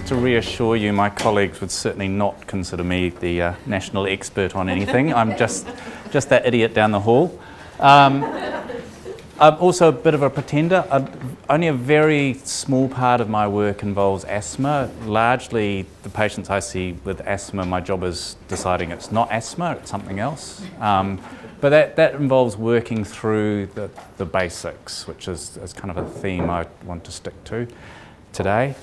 to reassure you, my colleagues would certainly not consider me the national expert on anything. I'm just that idiot down the hall. I'm also a bit of a pretender. Only a very small part of my work involves asthma. Largely, the patients I see with asthma, my job is deciding it's not asthma, it's something else. But that involves working through the basics, which is kind of a theme I want to stick to today.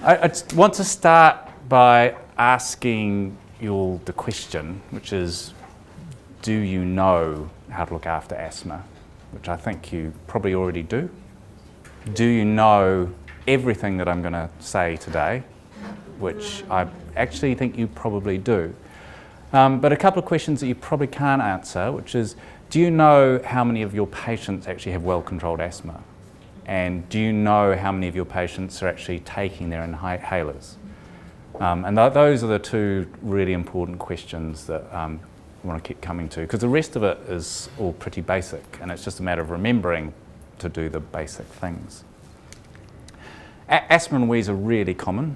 I want to start by asking you all the question, which is, do you know how to look after asthma? Which I think you probably already do. Do you know everything that I'm going to say today? Which I actually think you probably do. But a couple of questions that you probably can't answer, which is, do you know how many of your patients actually have well-controlled asthma? And do you know how many of your patients are actually taking their inhalers? And those are the two really important questions that I want to keep coming to, because the rest of it is all pretty basic, and it's just a matter of remembering to do the basic things. Asthma and wheeze are really common.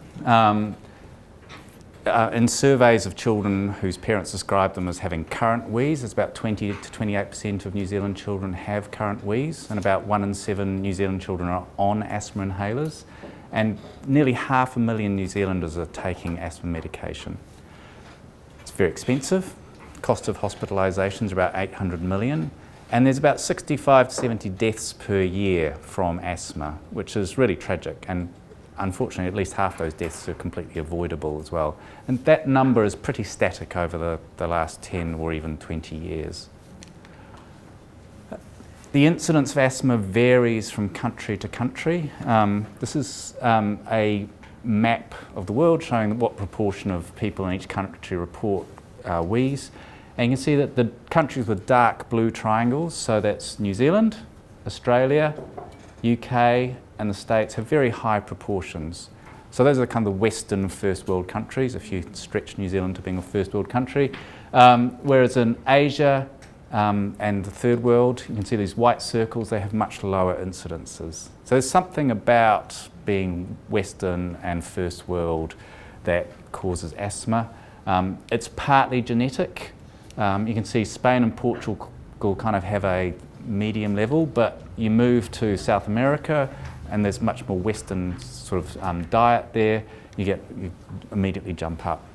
In surveys of children whose parents describe them as having current wheeze, it's about 20 to 28% of New Zealand children have current wheeze, and about 1 in 7 New Zealand children are on asthma inhalers, and nearly 500,000 New Zealanders are taking asthma medication. It's very expensive. Cost of hospitalisation is about 800 million, and there's about 65 to 70 deaths per year from asthma, which is really tragic, and unfortunately at least half those deaths are completely avoidable as well. And that number is pretty static over the last 10 or even 20 years. The incidence of asthma varies from country to country. This is a map of the world showing what proportion of people in each country report wheeze. And you can see that the countries with dark blue triangles, so that's New Zealand, Australia, UK, and the States, have very high proportions. So those are kind of the Western first world countries, if you stretch New Zealand to being a first world country. Whereas in Asia and the third world, you can see these white circles, they have much lower incidences. So there's something about being Western and first world that causes asthma. It's partly genetic. You can see Spain and Portugal kind of have a medium level, but you move to South America and there's much more Western sort of diet there, you immediately jump up.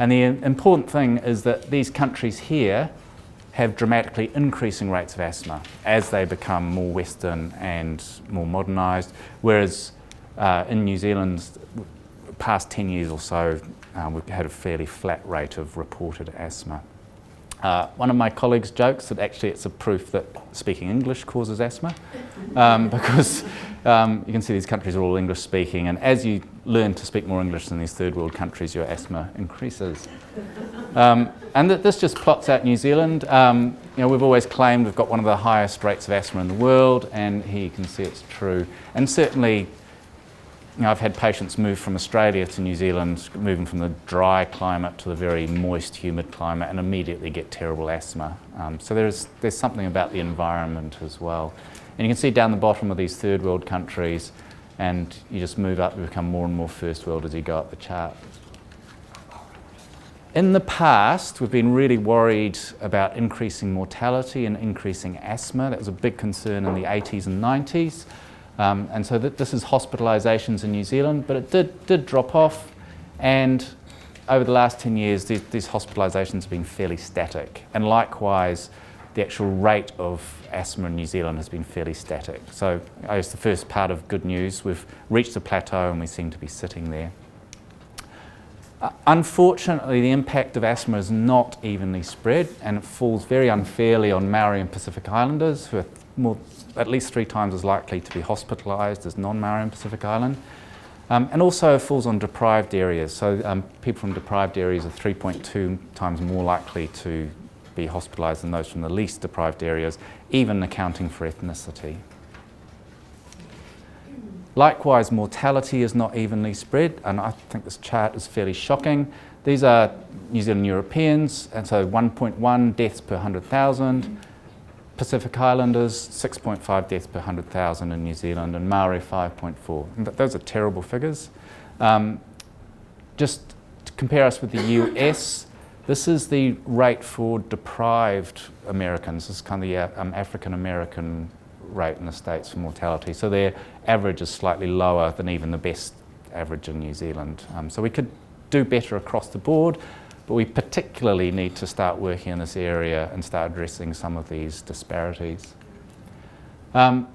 And the important thing is that these countries here have dramatically increasing rates of asthma as they become more Western and more modernised, whereas in New Zealand, past 10 years or so, we've had a fairly flat rate of reported asthma. One of my colleagues jokes that actually it's a proof that speaking English causes asthma, because you can see these countries are all English speaking, and as you learn to speak more English in these third world countries, your asthma increases. And this just plots out New Zealand. We've always claimed we've got one of the highest rates of asthma in the world, and here you can see it's true. And certainly, I've had patients move from Australia to New Zealand, moving from the dry climate to the very moist, humid climate, and immediately get terrible asthma. So there's something about the environment as well. And you can see down the bottom of these third world countries, and you just move up, you become more and more first world as you go up the chart. In the past, we've been really worried about increasing mortality and increasing asthma. That was a big concern in the 80s and 90s. And so this is hospitalisations in New Zealand, but it did drop off, and over the last 10 years these hospitalisations have been fairly static, and likewise the actual rate of asthma in New Zealand has been fairly static. So I guess the first part of good news, we've reached a plateau and we seem to be sitting there. Unfortunately, the impact of asthma is not evenly spread, and it falls very unfairly on Maori and Pacific Islanders, who are at least 3 times as likely to be hospitalised as non-Maori and Pacific Island. And also falls on deprived areas. So people from deprived areas are 3.2 times more likely to be hospitalised than those from the least deprived areas, even accounting for ethnicity. Likewise, mortality is not evenly spread, and I think this chart is fairly shocking. These are New Zealand Europeans, and so 1.1 deaths per 100,000. Pacific Islanders, 6.5 deaths per 100,000 in New Zealand, and Maori 5.4. And those are terrible figures. Just to compare us with the US, this is the rate for deprived Americans. This is kind of the African American rate in the States for mortality. So their average is slightly lower than even the best average in New Zealand. So we could do better across the board, but we particularly need to start working in this area and start addressing some of these disparities. And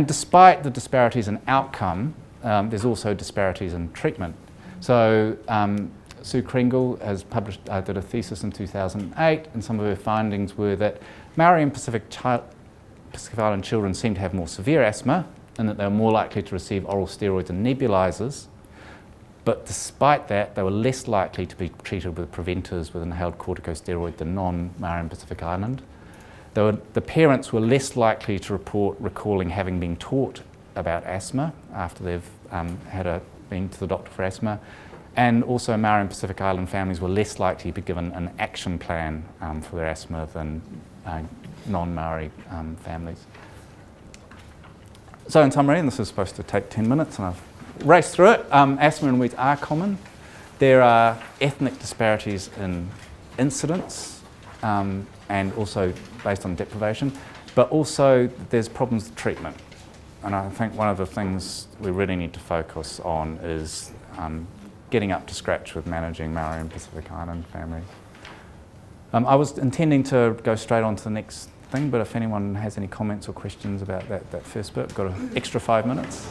despite the disparities in outcome, there's also disparities in treatment. So Sue Kringle has published, did a thesis in 2008, and some of her findings were that Maori and Pacific Island children seem to have more severe asthma, and that they were more likely to receive oral steroids and nebulizers. But despite that, they were less likely to be treated with preventers with inhaled corticosteroid than non-Maori and Pacific Island. The parents were less likely to report recalling having been taught about asthma after they've been to the doctor for asthma. And also Maori and Pacific Island families were less likely to be given an action plan for their asthma than non-Maori families. So in summary, and this is supposed to take 10 minutes and I've raced through it, asthma and wheeze are common. There are ethnic disparities in incidence and also based on deprivation, but also there's problems with treatment. And I think one of the things we really need to focus on is getting up to scratch with managing Maori and Pacific Island families. I was intending to go straight on to the next thing, but if anyone has any comments or questions about that first bit, got an extra 5 minutes.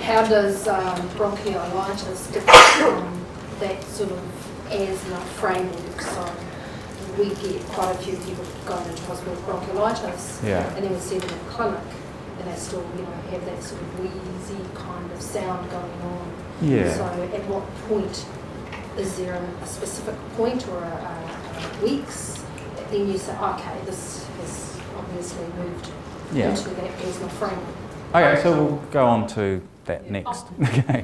How does bronchiolitis differ from that sort of asthma framework? So we get quite a few people going into hospital with bronchiolitis, and then we see them in clinic, and they still, have that sort of wheezy kind of sound going on. Yeah. So at what point is there a specific point or a weeks that then you say, okay, this has obviously moved into that asthma framework? Okay, so we'll go on to that next. Okay.